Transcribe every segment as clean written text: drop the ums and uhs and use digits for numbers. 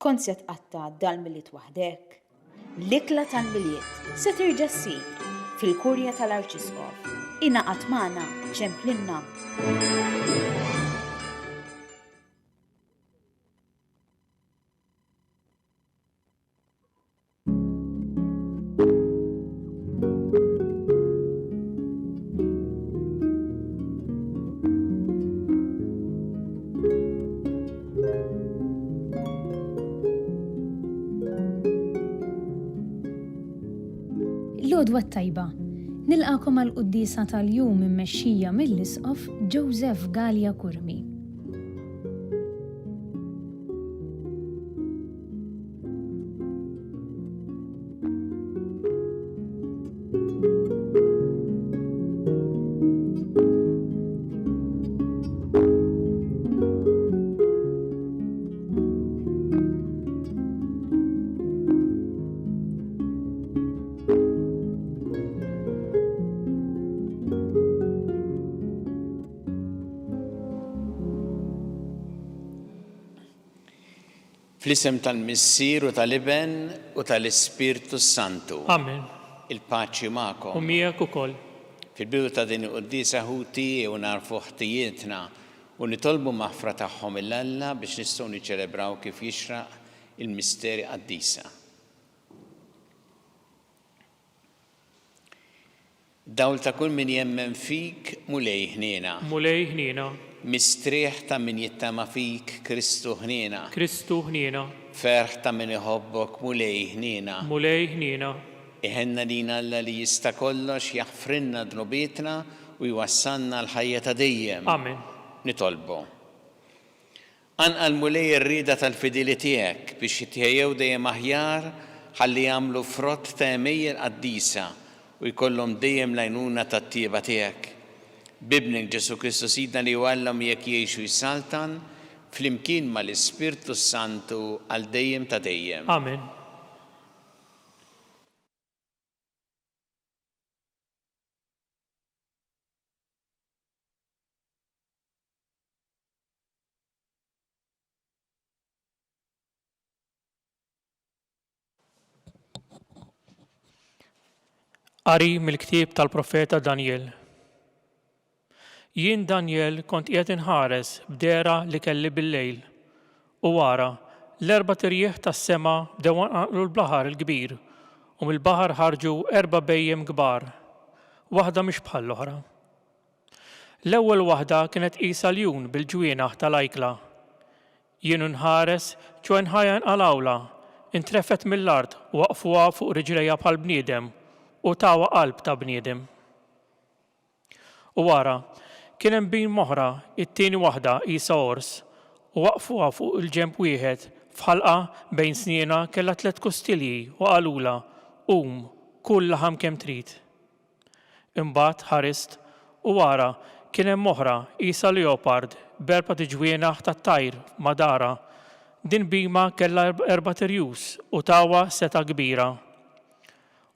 Kont se tqatta' dal-miliet waħdek? L-ikla tal-miliet se terġa' ssir fil-kurja tal-Arċisqof. Ingħaqad magħna ċemplinna. L-għodwa tajba, nilqakom għal-quddisa tal-jum immexxija mill-Isqof Joseph Gallia Kurmi. Fl-isem tal-Missier u tal-Iben u tal-Ispirtu Santu. Amen. Il-paċi magħkom. U miegħek ukoll. Fil-bidu ta' din il-quddisa ħuti u narfu ħtijietna u nitolbu maħfra tagħhom il-Alla biex nistgħu niċċelebraw kif jixraq il-misteri qaddisa. Dawl ta' kull min jemmen fik mulej ħniena. Mulej ħniena. Mistrieħ ta' min jittama fik Kristu ħniena. Kristu ħniena. Ferħ ta' min iħobbok mulej ħniena. Mulej ħniena. Iħenna lina Alla li jista' kollox jaħfrinna dnubietna u jwassalna l-ħajja ta' dejjem. Amen. Nitolbu. Anqal mulej ir-rieda tal-fidili tiegħek biex jitħejjew dejjem aħjar ħalli jagħmlu frott ta' emejjel qaddisa u jkollhom dejjem l-għajnuna tat-tieba tiegħek. Bibnek Ġesu Kristu Sidna li għallam jekk jgħixu jsaltan flimkien mal-Ispirtu Santu għal dejjem ta' dejjem. Amen. Qari mill-ktieb tal-profeta Daniel. Jien Daniel kont qiegħed inħares b'dera li kelli bil-lejl u wara l-erba' tirjieħ tas-sema bdew għanqlu l-baħar il-kbir u mill-baħar ħarġu 4 bejjem kbar, waħda mhix bħall-oħra. L-ewwel waħda kienet qisha ljun bil-ġwienaħ tal-ajkla. Jien nħares ġo nħajjan għal-awla, intrefet mill-art u waqfuha fuq riġlejha bħal bniedem u tawa qalb ta' bniedem. U wara kien hemm bin moħra it-tieni waħda qisha ors u waqfuha fuq il-ġenb wieħed f'ħalqa bejn sniena kellha 3 kustilji u qalula kull laħam kemm trid. Imbagħad ħarist u wara kien hemm moħra qisha leopard b'4 tiġwienaħ tat-tajr madara. Din bima kellha 4 tirjus u tawa seta' kbira.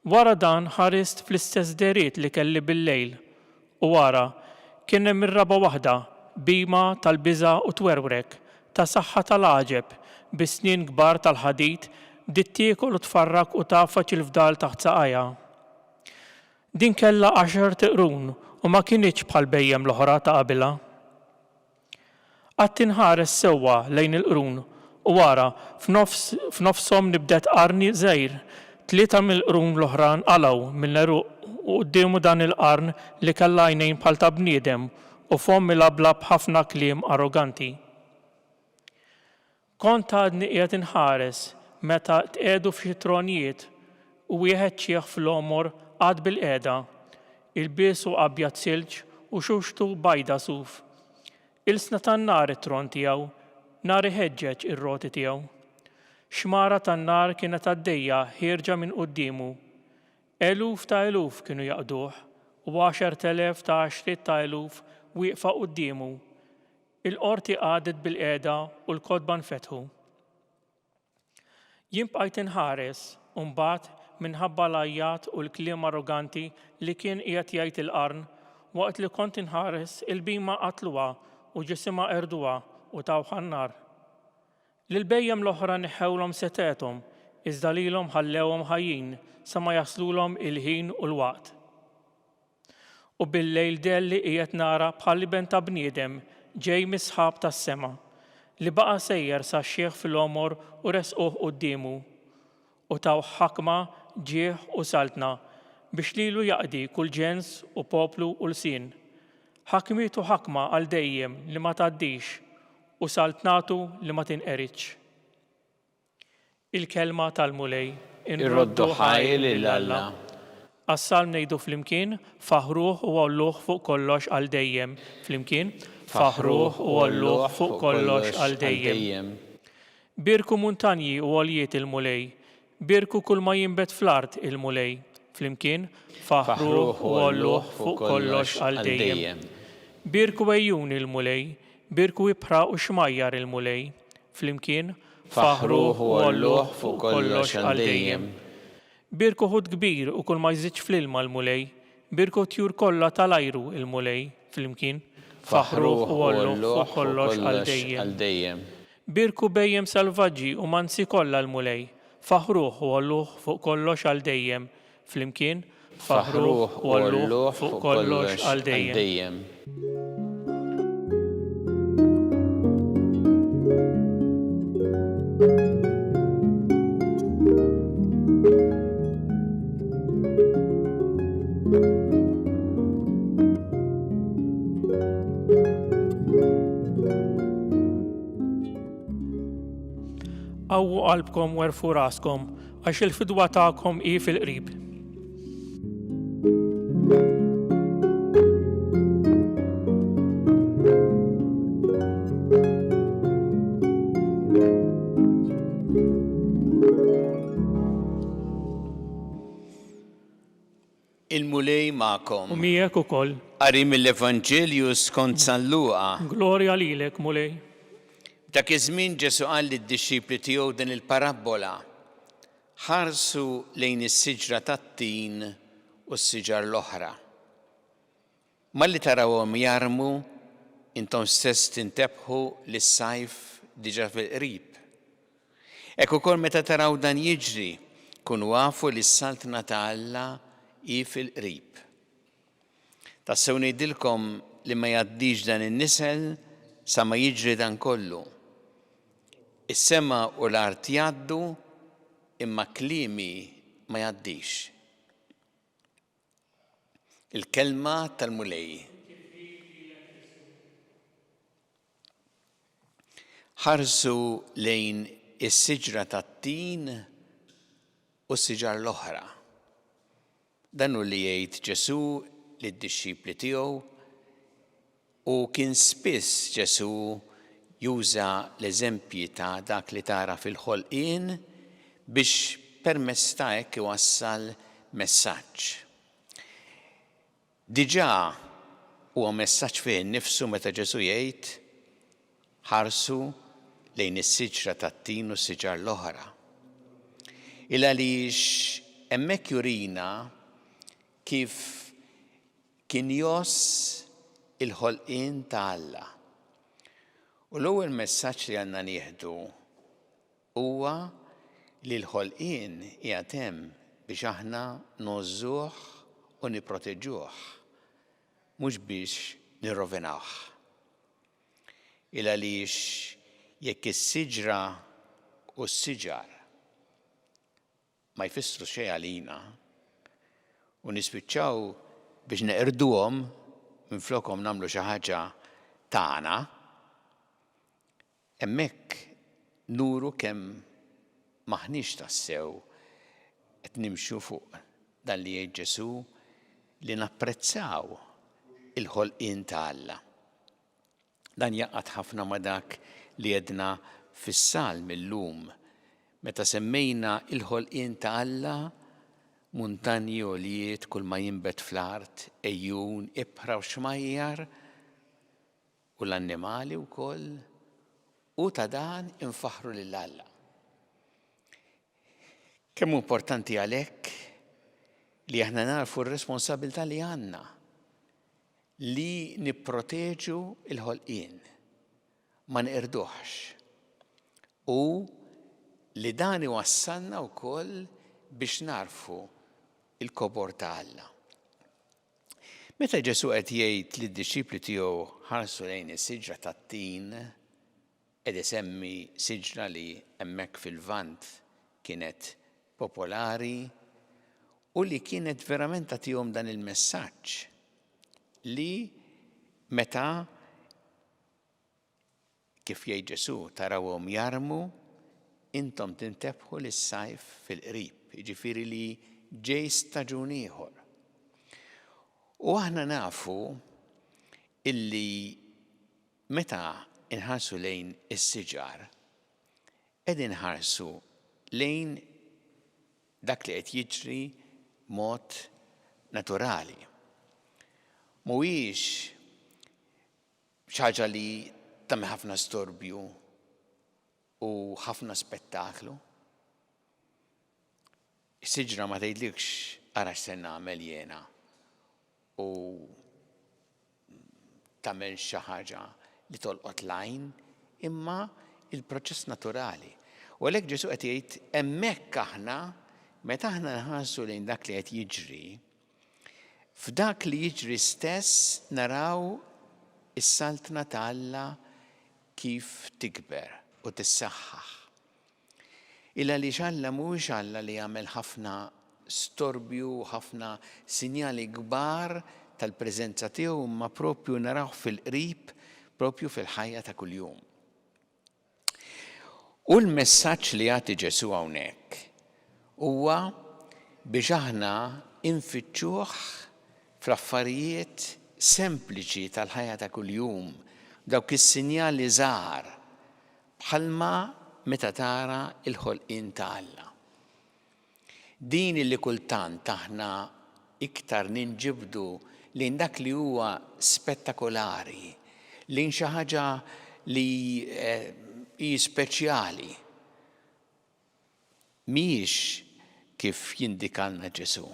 Wara dan ħarist fl-istess deriet li kelli bil-lejl u wara kien hemm ir-raba' waħda bima tal-biża' u twerwrek ta' saħħa tal-għaġeb bis-snien kbar tal-ħadid dittiekol u tfarrak u tafaċ il-fdal taħt saqajja. Din kellha 10 tiqrun u ma kinitx bħal bejjem l-oħra ta' qabilha. Qatt inħares sewwa lejn il-qrun u wara f'nofshom nibdet qarni żgħir 3 mill-qrun l-oħran qalgħu mill-eruq u quddiemu dan il-qarn li kellha għajnejn bħal ta' bniedem u fom milabla b'ħafna kliem arroganti. Kont għadni qiegħed inħares meta tqiegħdu f'xi tronijiet u wieħed ċieħ fl-omor għad bil-qiegħda, ilbiesu abjad silġ u xuxtu bajda suf. Ilsna tan-nar it-tron tiegħu, nar iħeġġeġ ir-roti tiegħu. Xmara tan-nar kienet għaddejja ħierġa minn qudiemu. Eluf ta' eluf kienu jaqduh u 10,000 ta' 10 ta' eluf wieqfa qudiemu. Il-qorti għadet bil-qiegħda u l-kotba nfetħu. Jien bqajt inħares u mbagħad minħabba l-ajjat u l-kliem arroganti li kien qiegħed jgħid il-qarn waqt li kont inħares il-bima qatluha u ġisimha erduha u tawħa n-nar. Lil-bejjem l-oħra neħħewlhom setethom iżda lilhom ħallewhom ħajjin sa ma jaslulhom il-ħin u l-waqt. U bil-lejl delli qiegħed nara bħal liben ta' bniedem ġej mis-sħab tas-sema li baqa' sejjer sa xieħ fil-omor u resquh qudiemu u taw ħakma ġieħ u saltna biex lilu jaqdi kull ġens u poplu u l-sin. Ħakmiet u ħakma għal dejjem li ma tgħaddix u saltnatu li ma tinqeritx. Il-kelma tal-mulej Irroddu ħaj lill-Alla. Għas-salm ngħidu flimkien faħruh u għolluh fuq kollox għal dejjem. Flimkien faħruh u għolluh fuq kollox għal dejjem. Birku muntanji u għoljiet il-mulej. Birku kull ma jinbet fl-art il-mulej. Flimkien faħruh u għolluh fuq kollox għal dejjem. Birku ejjun il-mulej. Birku ibħra u xmajjar il-mulej. Flimkien faħruh u għolluh fuq kollox għal dejjem. Birku ħud kbir u kull ma jżidx fl-ilma l-mulej. Birku tjur kollha tal-ajru il-mulej. Flimkien faħruh u għolluh fuq kollox għal dejjem. Birku bejjem salvaġġi u mansi kollha l-mulej. Faħruh u għolluh fuq kollox għal dejjem. Flimkien faħruh u għolluh fuq kollox għal dejjem. Għawwu qalbkom werfu raskom għax il-fidwa tagħkom hi fil-qrib. Il-mulej magħkom. U miegħek ukoll. Qari mill-Evanġelju skont San Luqa. Glorja lilek, mulej. Dak iż-żmien Ġesu qal lid-dixxipli tiegħu din il-parabola. Ħarsu lejn is-siġra tat-tin u s-siġar l-oħra. Malli tarawhom jarmu, intom stess tintebħu lis-sajf diġà fil-qrib. Hekk ukoll meta taraw dan jiġri, kunu għafu li s-saltna ta' Alla hi fil-qrib. Tassew ngħidilkom li ma jgħaddix dan in-nisel sa ma jiġri dan kollu. Is-sema u l-art jgħaddu imma kliemi ma jgħaddix. Il-kelma tal-mulej. Ħarsu lejn is-siġra tat-tin u s-siġar l-oħra. Dan hu li jgħid Ġesu lid-dixxipli tiegħu u kien spiss Ġesu juża l-eżempji ta' dak li tara fil-ħolqien biex permezz ta' hekk iwassal messaġġ. Diġà huwa messaġġ fih innifsu meta Ġesu jgħid ħarsu lejn is-siġra tat-tin u s-siġar l-oħra. Il għaliex hemmhekk jurina kif kien joss il-ħolqien ta' Alla. U l-ewwel messaġġ li għandna nieħdu huwa li l-ħolqien qiegħed hemm biex aħna nogħżuh u nipproteġuh, mhux biex nirrovinawh. Il għaliex jekk is-siġra u s-siġar ma jfissru xejn għalina u nispiċċaw biex neqirduhom minflokhom nagħmlu xi ħaġa tagħna, hemmhekk nuru kemm maħniex tassew qed nimxu fuq dan li jgħid Ġesu li napprezzaw il-ħolqien ta' Alla. Dan jaqgħad ħafna ma' dak li għedna fis-salm illum meta semmejna il-ħolqien ta' Alla muntanji u għoljiet kull ma jinbet fl-art, ejjun, ibħra u xmajjar, u l-annimali wkoll u ta' dan infaħru lil Alla. Kemm importanti għalhekk li aħna narfu r-responsabilità li għandna li nipproteġu l-ħolqien, ma nqirduhx. U li dan iwassalna wkoll biex narfu il-kobor ta' Alla. Meta Ġesu qed jgħid lid-disċipli tiegħu ħarsu lejn is-siġra tat-tin, qed isemmi siġra li hemmhekk fil-Lvant kienet popolari u li kienet verament tagħtihom dan il-messaġġ li meta kif jgħid Ġesu tarawhom jarmu intom tintebħu lis-sajf fil-qrib, jiġifieri li ġej staġun ieħor. U aħna nafu illi meta inħarsu lejn is-siġar qed inħarsu lejn dak li qed jiġri mod naturali. Mhuwiex xi ħaġa li tagħmel ħafna storbju u ħafna spettaklu. Is-siġra ma tgħidlikx ara x'se nagħmel jiena u tagħmel xi ħaġa li tolqot l-għajn, imma il-proċess naturali. U għalhekk Ġesu qed jgħid hemmhekk aħna meta aħna nħarsu lejn dak li qed jiġri, f'dak li jiġri stess naraw is-saltna ta' Alla kif tikber u tissaħħaħ. Illa li Alla mhuwiex Alla li jagħmel ħafna storbju, ħafna sinjali kbar tal-preżenza tiegħu imma proprju narawh fil-qrib, proprju fil-ħajja ta' kuljum. U l-messaġġ li jagħti Ġesu hawnhekk huwa biex aħna infittxuh fl-affarijiet sempliċi tal-ħajja ta' kuljum, dawk is-sinjali żgħar bħalma meta tara l-ħolqien ta' Alla. Din li kultant aħna iktar ninġibdu lejn dak li huwa spettakolari, lejn xi ħaġa li hi speċjali. Mhijiex kif jindikalna Ġesu.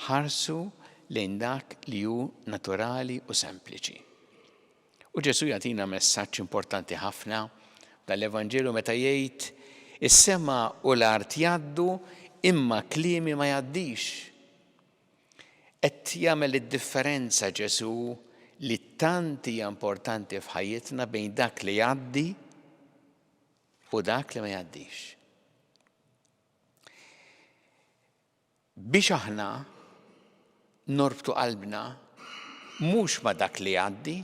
Ħarsu lejn dak li hu naturali u sempliċi. U Ġesu jagħtina messaġġ importanti ħafna dal-Evanġelu meta jgħid is-sema u l-art jgħaddu imma kliemi ma jgħaddix. Qed jagħmel id-differenza Ġesu li tant hija importanti f'ħajjitna bejn dak li jgħaddi u dak li ma jgħaddix. Biex aħna norbtu qalbna mhux ma dak li jgħaddi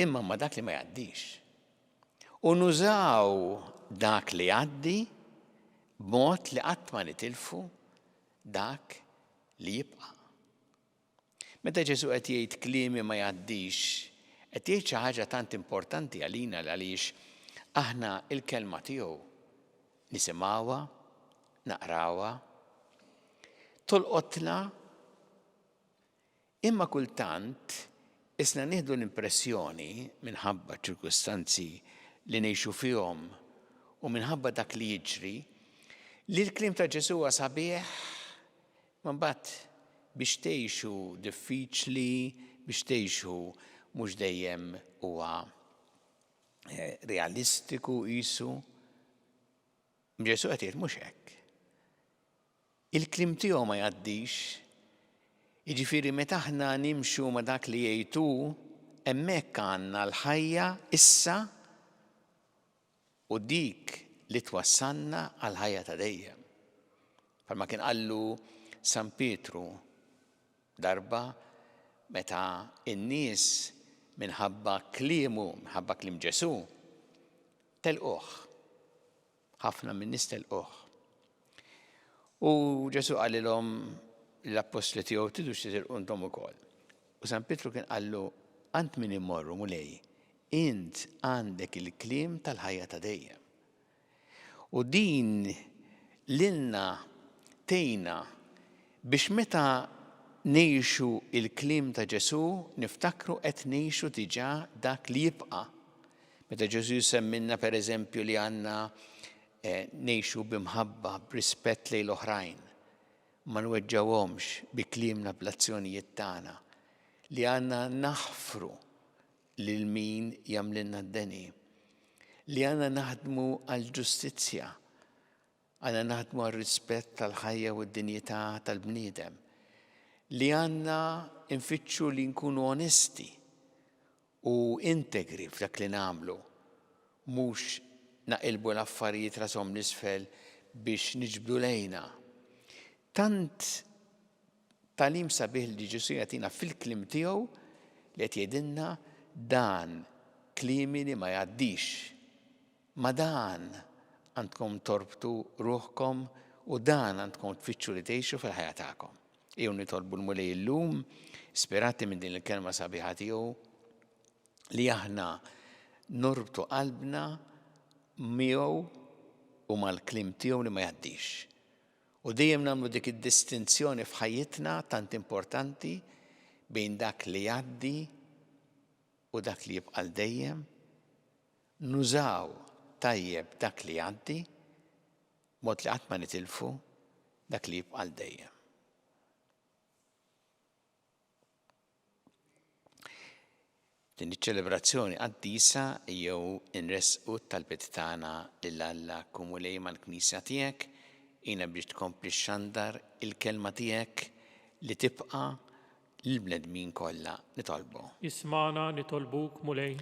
imma ma dak li ma jgħaddix. U nużaw dak li jgħaddi b'mod li qatt ma nitilfu dak li jibqa'. Meta Ġesu qed jgħid kliemi ma jgħaddix, qed jgħid xi ħaġa tant importanti għalina għaliex aħna l-kelma tiegħu nisimgħuha, naqrawha, tolqotna, imma kultant isna nieħdu l-impressjoni minħabba ċirkustanzi li ngħixu fihom u minħabba dak li jiġri li l-kliem ta' Ġesu huwa sabiħ ma mbagħad biex tgħixu diffiċli, biex tgħixu mhux dejjem huwa realistiku qisu. Ġesu qed jgħid mhux hekk. Il-kliem tiegħu ma jgħaddix, jiġifieri meta aħna nimxu ma dak li jgħidu hemmhekk għandna l-ħajja issa u dik li twassalna għal ħajja ta' dejjem. Bħalma kien qallu San Pietru darba meta n-nies minħabba kliemu, minħabba kliem Ġesu, telquh. Ħafna min-nies telquh. U Ġesu qalilhom l-apostli tiegħu tidux titilqu intom ukoll. U San Pietru kien qallu ant min immorru mulej, int għandek il-kliem tal-ħajja ta' dejjem. U din lilna tejna biex meta nejxu il-klim ta' Ġesu, niftakru qed nejxu diġà dak li jibqa'. Meta Ġesu semminna pereżempju li għandna nejxu b'imħabba, b'rispett lejn l-oħrajn, ma nweġġawhomx bi kliemna bl-azzjonijiet tagħna, li għandna naħfru lil min jagħmlilna d-deni, li għandna naħdmu għall-ġustizzja, għandna naħdmu għal-rispett tal-ħajja u d-dinjità tal-bniedem, li għandna nfittxu li nkunu onesti u integri f'dak li nagħmlu, mhux naqilbu l-affarijiet rashom l-isfel biex niġbdu lejna. Tant talim sabiħ li Ġesu jagħtina fil-kliem tiegħu li qed jgħidilna dan kliemi li ma jgħaddix. Ma dan għandkom torbtu ruħkom u dan għandkom tfittxu li tgħixu fil-ħajja tagħkom. Jew nitolbu l-mulej illum, ispirati minn din il-kelma sabiħa tiegħu li aħna norbtu qalbna miegħu u mal-kliem tiegħu li ma jgħaddix. U dejjem nagħmlu dik id-distinzjoni f'ħajjitna tant importanti bejn dak li jgħaddi u dak li jibqa' dejjem, nużaw tajjeb dak li jgħaddi, mod li qatt ma nitilfu dak li jibqa' dejjem. Din iċ-ċelebrazzjoni qaddisa jew inresqu tal-bit tagħna lil Alla kumulej mal-Knisja tiegħek, jiena biex tkompli xandar il-kelma tiegħek li tibqa' lill-bnedmin kollha nitolbu. Ismana nitolbuk mulej.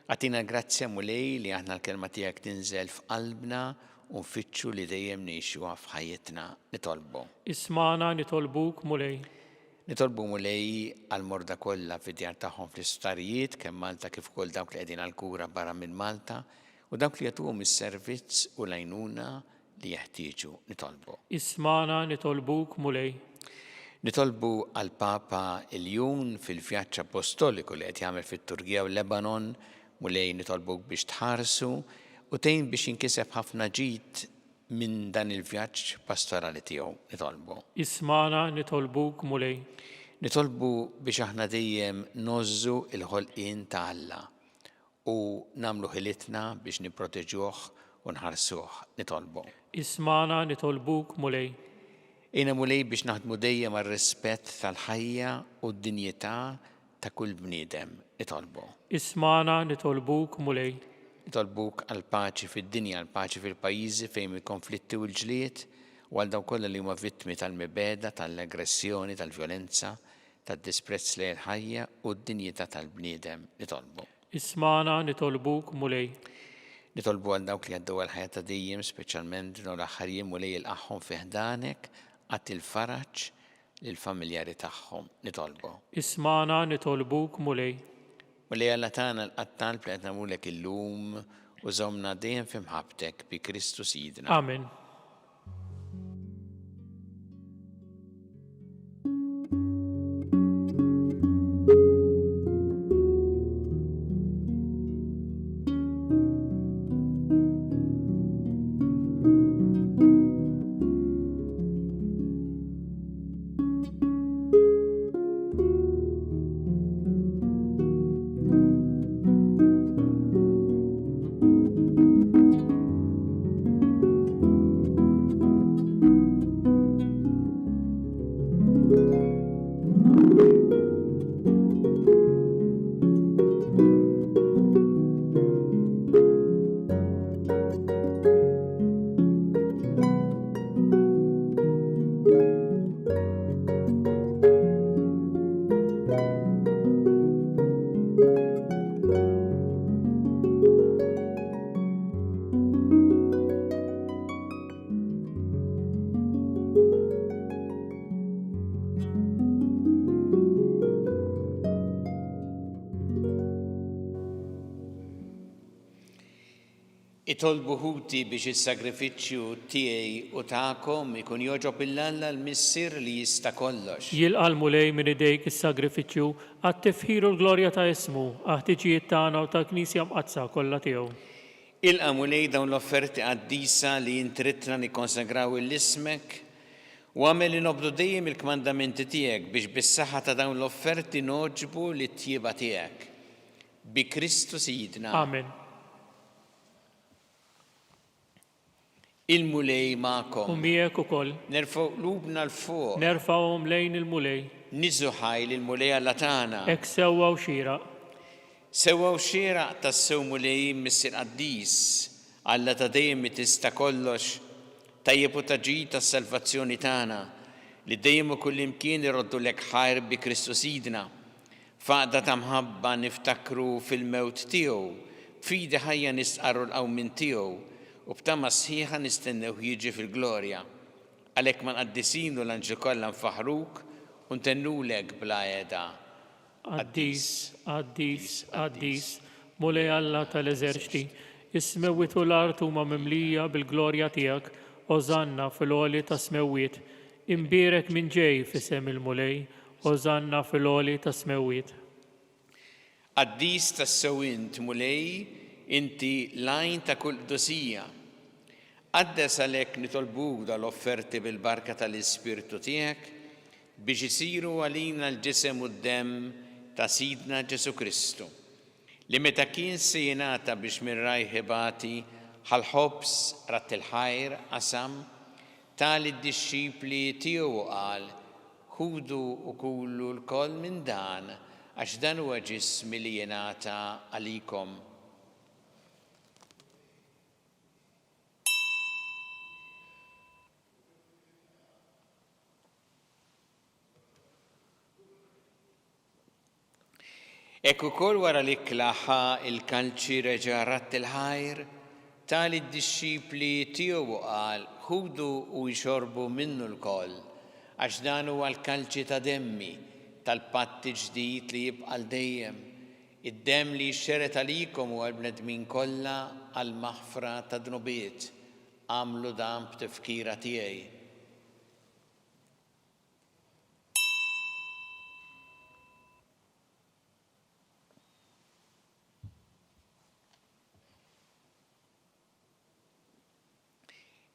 Għatina grazzja mulej li aħna l-kelma tiegħek tinżel f'qalbna u nfittxu li dejjem ngħixuha f'ħajjitna nitolbu. Ismana nitolbuk mulej. Nitolbu mulej għal-morda kollha fid-djar tagħhom fl-isptarijiet kemm Malta kif ukoll dawk li qegħdin għall-kura barra minn Malta u dawk li jagħtuhom is-servizz u l-għajnuna li jeħtieġu nitolbu. Ismana nitolbuk mulej. Nitolbu għall-Papa il-jun fil-vjaġġ apostoliku li qed jagħmel fit-Turkija u Lebanon mulej nitolbuk biex tħarsu u tgħin biex jinkiseb ħafna ġid minn dan il-vjaġġ pastorali tiegħu nitolbu. Ismana nitolbuk mulej. Nitolbu biex aħna dejjem nożżu il-ħolqien ta' Alla u nagħmlu ħilitna biex nipproteġuh u nħarsuh nitolbu. Ismana nitolbuk mulej. Jiena mulej biex naħdmu dejjem għar-rispett tal-ħajja u d-dinjità ta' kull bniedem nitolbu. Ismana nitolbuk mulej. Nitolbuk għal-paċi fid-dinja, għal-paċi fil-pajjiżi fejn il-konflitti u l-ġlied u għal dawk kollha li huma vittmi tal-mibeda, tal-aggressjoni, tal-vjolenza, tad-disprezz lejn il-ħajja u d-dinjità tal-bniedem nitolbu. Ismana nitolbuk mulej. Nitolbu għal dawk li għaddew għal-ħajja ta' dejjem, speċjalment dawn l-aħħar jiem mulej ilqagħhom fi ħdanek għat il-faraġ lill-familjari tagħhom nitolbu. Ismana nitolbuk mulej. Mulej Alla tagħna l-qattan li qed nagħmlulek illum u żommna dejjem fi mħabbtek bi Kristu Sidna. Amen. Itolbu ħuti biex is-sagrifiċċju tiegħi u tagħkom ikun jogħġob il-Alla l-Missier li jista' kollox. Jilqal mulej minn idejk is-sagrifiċċju għat-tifħir u l-glorja ta' ismu għat-tiġijiet tagħna u tal-Knisja mqazza kollha tiegħu. Ilqa' mulej dawn l-offerti qaddisa li intritna nikkonsagraw l-ismek U għamel li nobdu dejjem il-kmandamenti tiegħek biex bis-saħħa ta' dawn l-offerti noġbu li t-tjieba tiegħek. Bi Kristu Sidna. Amen. Il-mulej ma'kom. U miegħek ukoll. Nerfgħu qlubna l-fuq. Nerfgħuhom lejn il-mulej. Niżu ħajl il-mulej Alla tagħna. Hekk sewwa u xieraq. Sewwa u xieraq tas-sew mulej Missier Qaddis. Alla ta' dejjem tista' kollox. Tajjeb u taġġid tas-salvazzjoni tagħna li dejjem u kullimkien iroddu lek ħajr bi Kristu Sidna. Faqda ta' mħabba niftakru fil-mewt tiegħu, b'fidi ħajja nisqarru l-qawmin tiegħu u b'tama sħiħa nistennew jiġi fil-glorja. Għalhekk ma nqaddisinu l-anġel kollha nfaħruk u ntennulek bla għeda. Qaddis, Qaddis, Qaddis, mulej Alla tal-eżerċti, is-smewwiet u l-art huma mimlija bil-glorja tiegħek. Ożanna fil-għoli ta' smewwiet, imbierek minn ġej f'isem il-mulej, ożanna fil-għoli ta' smewwiet. Qaddis tas-sewwint mulej, inti lajn ta' kull qdusija. Qaddes għalhekk nitolbuk dal-offerti bil-barka tal-Ispirtu tiegħek biex isiru għalina l-ġisem u d-demm ta' Sidna Ġesu Kristu, li meta kien se jingħata biex mirraj ħibati ħal-ħobs rat il-ħajr qasam tali d-disċipli tiegħu qal ħudu u kullu l-koll minn dan għax dan huwa ġismi li jingħata għalikom. Ekk ukoll wara li klaħħa il-kalċi reġa' rat il-ħajr tali d-disċipli tiegħu qal ħudu u jxorbu minnu l-koll għax dan huwa l-kalċi ta' demmi tal-patti ġdid li jibqa' dejjem. Id-demm li jxxeret għalikom u għall-bnedmin kollha għall-maħfra ta' dnubiet. Għamlu dan b'tifkira tiegħi.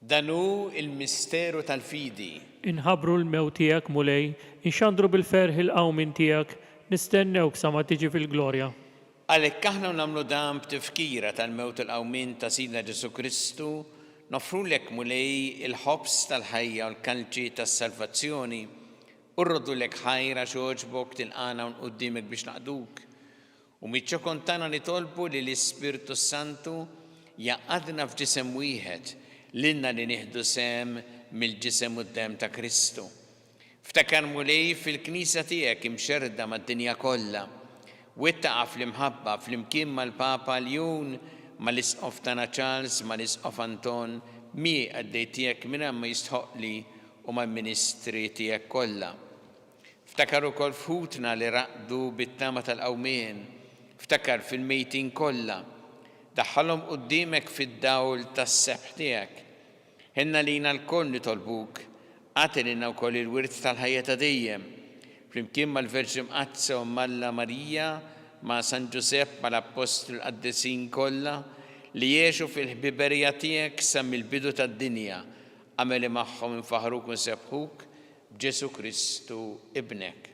Danu il-misteru tal-fidi. Inħabru l-mew tiegħek mulej, inxandru bil-ferħ il-qawmin tiegħek, nistennewk sa ma tiġi fil-glorja. Għalhekk aħna nagħmlu dan b'tifkira tal-mewt il-qawmin ta' Sidna Ġesu Kristu, nofrulek mulej il-ħobs tal-ħajja u l-kalċi tas-salvazzjoni, u rroddulek ħajra xogħġbok tilqana u qudiemek biex naqduk. U miċċo kontana nitolbu li l-Ispirtu Santu jaqadna f'ġisem wieħed l-inna li nieħdu sem mill-ġisem u d-dem ta' Kristu. Ftakar mulej fil-Knisja tiegħek imxerda mad-dinja kollha, wettaqa fl-imħabba fl-imkien mal-Papa Ljun, mal-Isqof tagħna Charles, mal-Isqof Anton, mi għaddej tiegħek minn ma jistħoqli u mal-ministri tiegħek kollha. Ftakar ukoll f'ħutna li raqdu bit-tama tal-qawmien, ftakar fil-mejtin kollha, daħħalhom quddiemek fid-dawl tas-sebħ tiegħek. Ħenna lina l-koll nitolbuk, għatilna wkoll il-wirt tal-ħajja ta' dejjem, flimkien mal-Verġi Mqazza u Malla Marija, ma' San Ġusepp mal-Apostol Qaddisin kollha li jgħixu fil-ħbiberija tiegħek sa mill-bidu tad-dinja, għameli magħhom infaħruk u nsebħuk b'Ġesu Kristu ibnek.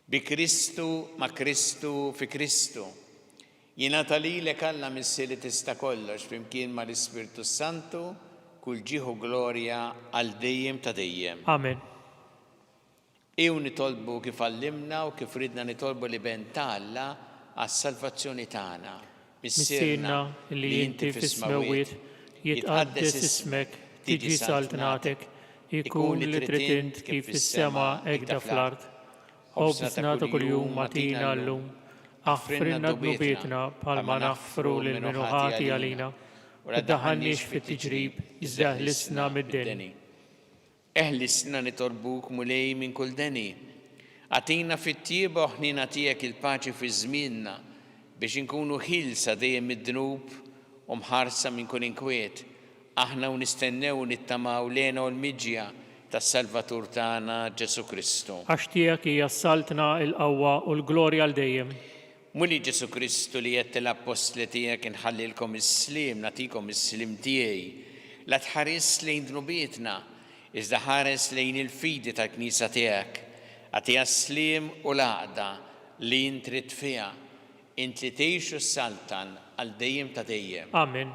Bi Kristu, ma' Kristu, fi Kristu. Jingħata lilek Alla missi li tista' kollox flimkien mal-Ispirtu Santu kull ġieħu glorja għal dejjem ta' dejjem. Amen. Ew nitolbu kif għallimna u kif ridna nitolbu li ben Alla għas-salvazzjoni tagħna. Missirna li inti fis-smewwiet jitqaddes ismek, tiġi saltnatek, ikun li trid int kif fis-sema hekk fl-art. Ħobżna ta' kuljum magħtina llum. Aħfrinna dnubietna bħalma naħfru lil minnu ħati għalina, u tiddaħħalniex fit-tiġrib, iżda ħlisna mid-deni. Eħlisna nitolbuk mulej minn kull deni. Għatina fit-tieба ħnina tiegħek il-paċi fi żmienna biex inkunu ħilsa dejjem mid-dnub u mħarsa minn kull inkwiet. Aħna u nistennew u nittamaw lena u l-miġja tas-Salvatur tagħna Ġesu Kristu. Għax tiegħek hija saltna l-qawwa u l-glorja għal dejjem. Muli Ġesu Kristu li jett l-apostli tiegħek inħallilkom is-slim, natikom is-slim tiegħi. la tħares lejn dnubietna, iżda ħares lejn il-fidi tal-Knisja tiegħek. Għatija slim u l-għaqda li intrid fiha, int li tgħixu s-saltan għal dejjem ta' dejjem. Amen.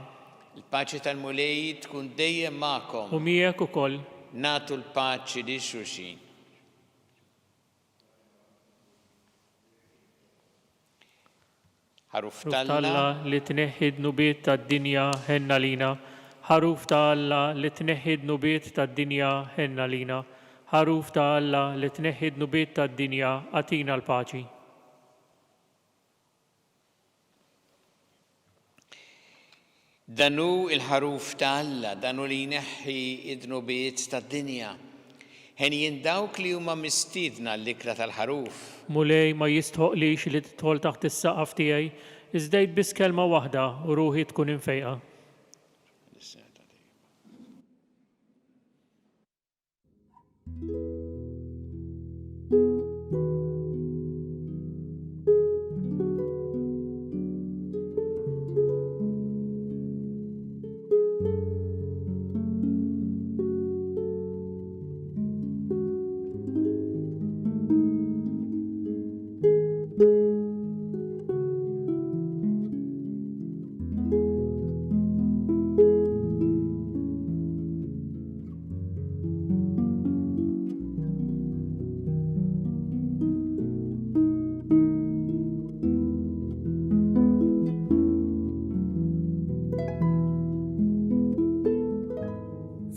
Il-paċi tal-Mulej tkun dejjem magħkom. U miegħek ukoll. Nagħtu l-paċi li xulxin. Ħaruf Talla li tneħħi dnubiet tad-dinja ħenna lina. Ħaruf ta' Alla li tneħħi dnubiet tad-dinja ħenna lina. Ħaruf ta' Alla li tneħħi dnubiet tad-dinja atina l-paċi. Danu il-ħaruf ta' Alla, danu li jneħħi id-dnubiet tad-dinja. Ħenjin dawk li huma mistiedna l-ikra tal-ħaruf. Mulej ma jistħoqlix li tidħol taħt is-saqaf tiegħi, iżdejt biss kelma waħda u ruħi tkun infejqa.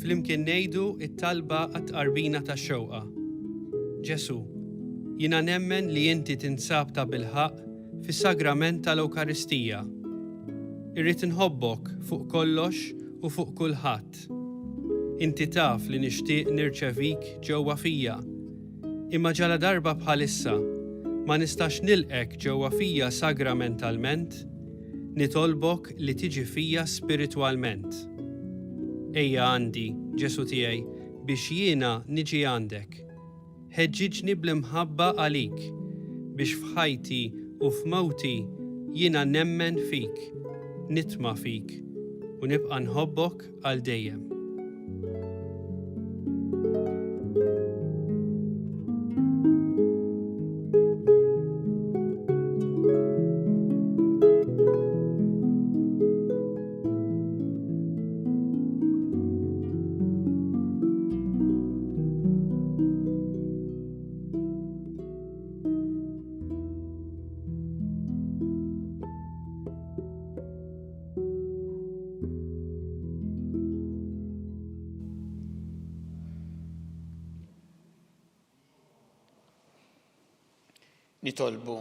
Flimkien ngħidu it-talba għat-qarbina tax-xewqa. Ġesu, jiena nemmen li inti tinsab ta' bilħaq fis-sagrament tal-Ewkaristija. Irrid inħobbok fuq kollox u fuq kulħadd. Inti taf li nixtieq nirċevik ġewwa fija. Imma ġala darba bħalissa ma nistax nilqek ġewwa fija sagramentalment, nitolbok li tiġi fija spiritwalment. Ejja għandi, Ġesu tiegħi, biex jiena niġi għandek. Ħeġġiġni bl-imħabba għalik, biex f'ħajti u f'mewti jiena nemmen fik, nitma' fik u nibqa' nħobbok għal dejjem. Nitolbu.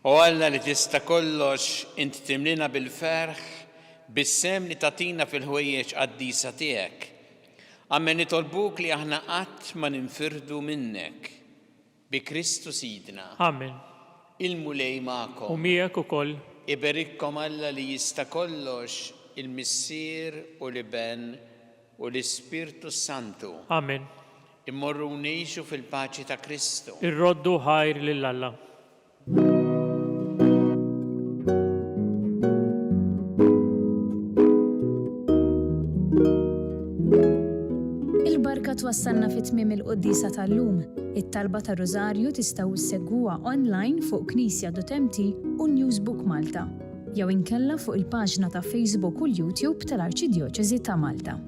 U Alla li tista' kollox inti timlina bil-ferħ bis-sem li tatina fil-ħwejjeġ qaddisa tiegħek. Amen nitolbuk li aħna qatt ma ninfirdu minnek bi Kristu Sidna. Amen. Il-Mulej U magħkom. miegħek ukoll. Iberikkom Alla li jista' kollox il-Missier u l-Iben u l-Ispirtu Santu. Amen. Immorru ngħixu fil-paċi ta' Kristu. Irroddu ħajr lil Alla. Il-barka twassalna fit-tmiem il-qoddisa tal-lum. It-talba ta' Rożarju tistgħu issegwuha online fuq Knisja.mt u Newsbook Malta. Jew inkella fuq il-paġna ta' Facebook u l-YouTube tal-Arċidjoċeżi ta' Malta.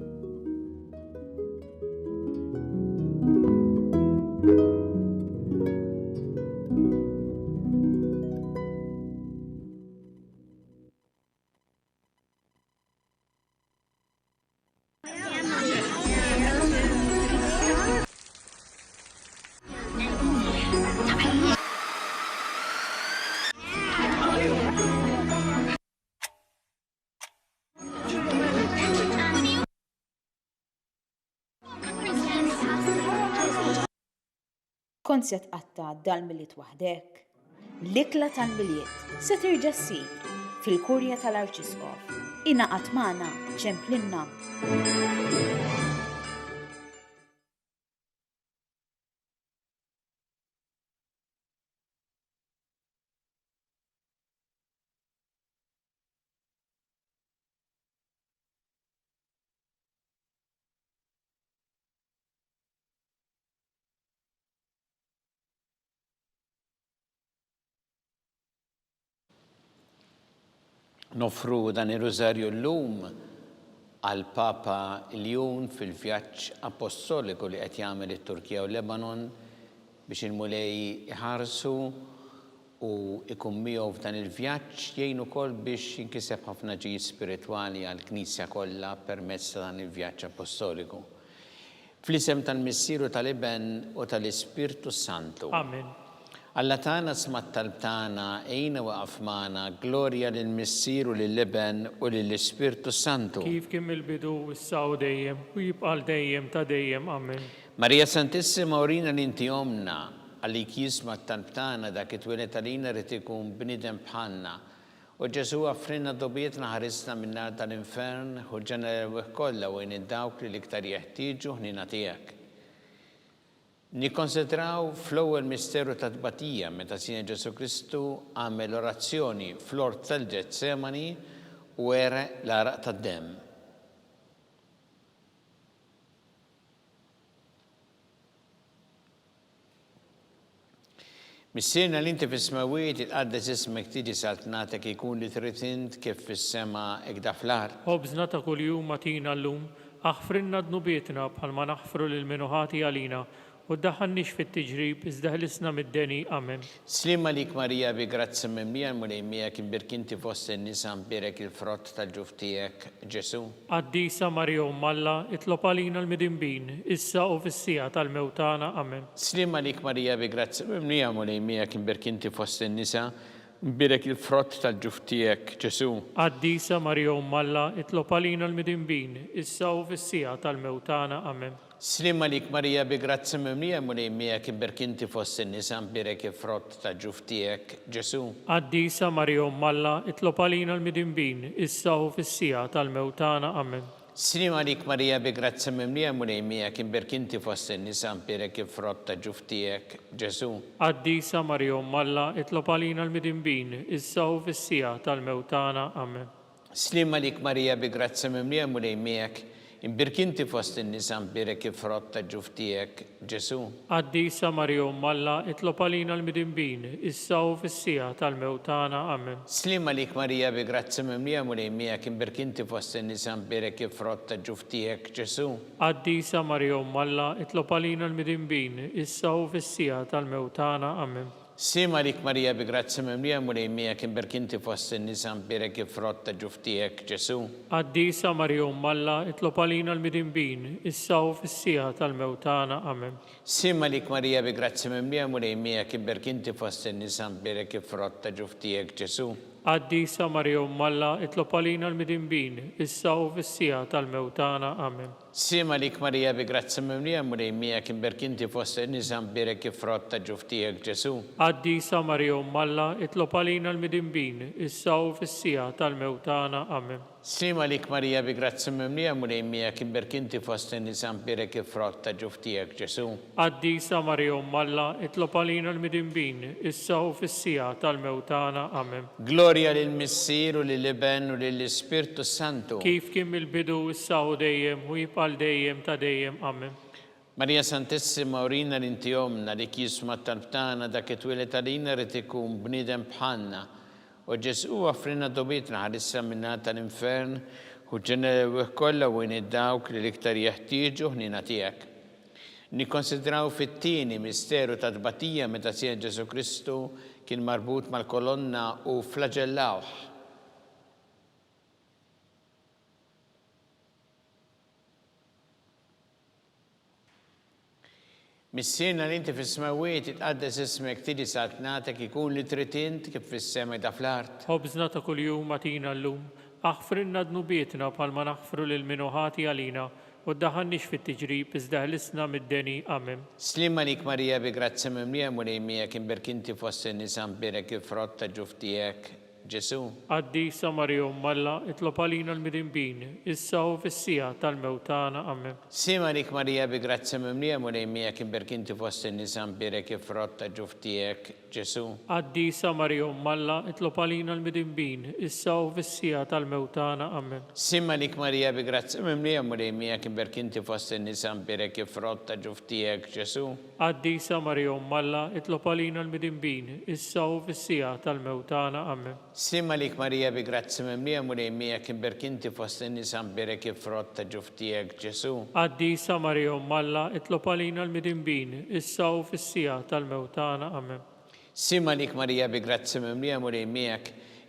Kont se tqatta' dal-miliet waħdek? L-ikla tal-miliet se terġa' ssir fil-Kurja tal-Arċisqof. Ingħaqad magħna ċemplinna. nofru dan ir-Rożarju llum għal Papa Iljun fil-vjaġġ apostoliku li qed jagħmel it-Turkija u Lebanon biex il-mulej iħarsu u ikun miegħu f'dan il-vjaġġ jgħin ukoll biex jinkiseb ħafna ġid spiritwali għall-Knisja kollha permezz ta' dan il-vjaġġ apostoliku. Fl-isem tal-Missieru tal-Iben u tal-Ispirtu Santu. Amen. Alla tagħna smat talbtana ejna waqaf magħna glorja lill-Missieru lill-Iben u lill-Ispirtu Santu. Kif kien mill-bidu issa u dejjem u jibqa' dejjem ta' dejjem. Amen. Marija Santissima urina li inti omna għalik jismat talbtana dak it-twilet għalina rid ikun bniedem bħalna. U Ġesu għaffrinna dobietna ħarisna min-nar tal-infern u ġenerewih kollha u dawk li l-iktar jeħtieġu ħnina tiegħek. Nikkonsidraw fl-ewwel misteru ta' tbatija meta Sina Ġesu Kristu għamel orazzjoni fl-ort tal-Ġetsemani u ereq l-araq tad-demm. Missierna li inti fis-smawiet itqaddes ismek tiġi saltnatek ikun li trid int kif fis-sema hekk fl-art. Ħobżna ta' kuljum matina llum, aħfrinna dnubietna bħalma naħfru lil minuħati għalina u ddaħħalniex fit-tiġrib iżda ħlisna mid-deni. Amen. Slima lik Marija bi grazzi mimlija mulejmija kien birkinti fost in-nisa mbirek il-frott tal-ġuf tiegħek Ġesu. Qaddisa Marija Umm Alla, itlob għalina l-midinbin, issa u fis-sija tal-mewtana. Amen. Slima lik Marija bi grazzi mimlija mulejmija kien birkinti fost in-nisa mbirek il-frott tal-ġuf tiegħek Ġesu. Qaddisa Marija Umm Alla, itlob għalina l-midinbin, issa u fis-sija tal-mewtana. Amen. Slima lik Marija bi grazzi mimlija mulejmija kien birkinti fost in-nisa mbirek il-frott tal-ġuf tiegħek Ġesu. Qaddisa Marija Umm Alla, itlob għalina l-midinbin, issa u fis-sija tal-mewtana. Amen. Slima lik Marija bi grazzi mimlija mulejmija kien birkinti fost in-nisa mbirek il-frott tal-ġuf tiegħek Ġesu. Qaddisa Marija Umm Alla, itlob għalina l-midinbin, issa u fis-sija tal-mewtana. Amen. Slima lik Marija bi grazzi mimlija mulejmijak imbirkinti fost in-nisa mbirek il-frott tal-ġuf tiegħek Ġesu. Qaddisa Marija Umm Alla, itlob għalina l-midinbin, issa u fis-sija tal-mewtana. Amen. Slima lik Marija bi grazzi mimlija mulejmijak imbirkinti fost in-nisa mbirek il-frott tal-ġuf tiegħek Ġesu. Qaddisa Marija Umm Alla, itlob għalina l-midinbin, issa u fis-sija tal-mewtana. Amen. Slima lik Marija bi grazzi mimlija mulejmijak imbirkinti fost in-nisa mbirek il-frott tal-ġuf tiegħek Ġesu. Qaddisa Marija Umm Alla, itlob għalina l-midinbin, issa u fis-sija tal-mewtana. Amen. Slima lik Marija bi grazzi mimlija mulejmijak imbirkinti fost in-nisa mbirek il-frott tal-ġuf tiegħek Ġesu. Qaddisa Marija Umm Alla, itlob għalina l-midinbin, issa u fis-sija tal-mewtana. Amen. Slima lik Marija bi grazzi mimlija mulejmijak imbirkinti fost in-nisa mbirek il-frott tal-ġuf tiegħek Ġesu. Qaddisa Marija Umm Alla, itlob għalina l-midinbin, issa u fis-sija tal-mewtana. Amen. Slima lik Marija bi grazzi mimlija mulejmijak imbirkinti fost in-nisa mbirek il-frott tal-ġuf tiegħek Ġesu. Qaddisa Marija Umm Alla, itlob għalina l-midinbin, issa u fis-sija tal-mewtana. Amen. Glorja lill-Missieru lill-Iben u lill-Ispirtu Santu. Kif kien mill-bidu issa u dejjem u jibqa' dejjem ta' dejjem. Amen. Marija Santissima urina li inti omna li kisma talbtana dak it-twilet għalina rid ikun bniedem bħalna. U Ġesu għaffrinna dobietna ħarissa minna tal-infern u ġenerewih kollha u dawk li l-iktar jeħtieġu ħnina tiegħek. Nikkonsidraw fit-tieni misteru ta' tbatija meta Sina Ġesu Kristu kien marbut mal-kolonna u flagellawh. Missierna li inti fis-smawiet itqaddes ismek tiġi saltnatek ikun li trid int kif fis-sema fl-art. Ħobżna ta' kuljum matina llum, aħfrinna dnubietna bħalma naħfru lil minuħati għalina u ddaħħalniex fit-tiġrib iżda ħlisna mid-deni. Amen. Slima lik Marija bi grazzi mimlija mulejmijak imbirkinti fost in-nisa mbirek il-frott tal-ġuf tiegħek Ġesu. Qaddisa Marija Umm Alla, itlob għalina l-midinbin, issa u fis-sija tal-mewtana. Amen. Slima lik Marija bi grazzi mimlija mulejmijak imbirkinti fost in-nisa mbirek il-frott tal-ġuf tiegħek Ġesu. Qaddisa Marija Umm Alla, itlob għalina l-midinbin, issa u fis-sija tal-mewtana. Amen. Slima lik Marija bi grazzi mimlija mulejmijak imbirkinti fost in-nisa mbirek il-frott tal-ġuf tiegħek Ġesu. Qaddisa Marija Umm Alla, itlob għalina l-midinbin, issa u fis-sija tal-mewtana. Amen. Sima lik Marija bi grazzi mimlija mulejmija kimberk inti fost in-nisa mberek il-frott ta' ġuftijek Ġesu. Għaddisa Marija Malla, itlob għalina l-midinbin, issa u fis-sija tal-mewtana. Amen. Sima lik Marija bi grazzi mimlija mulejmija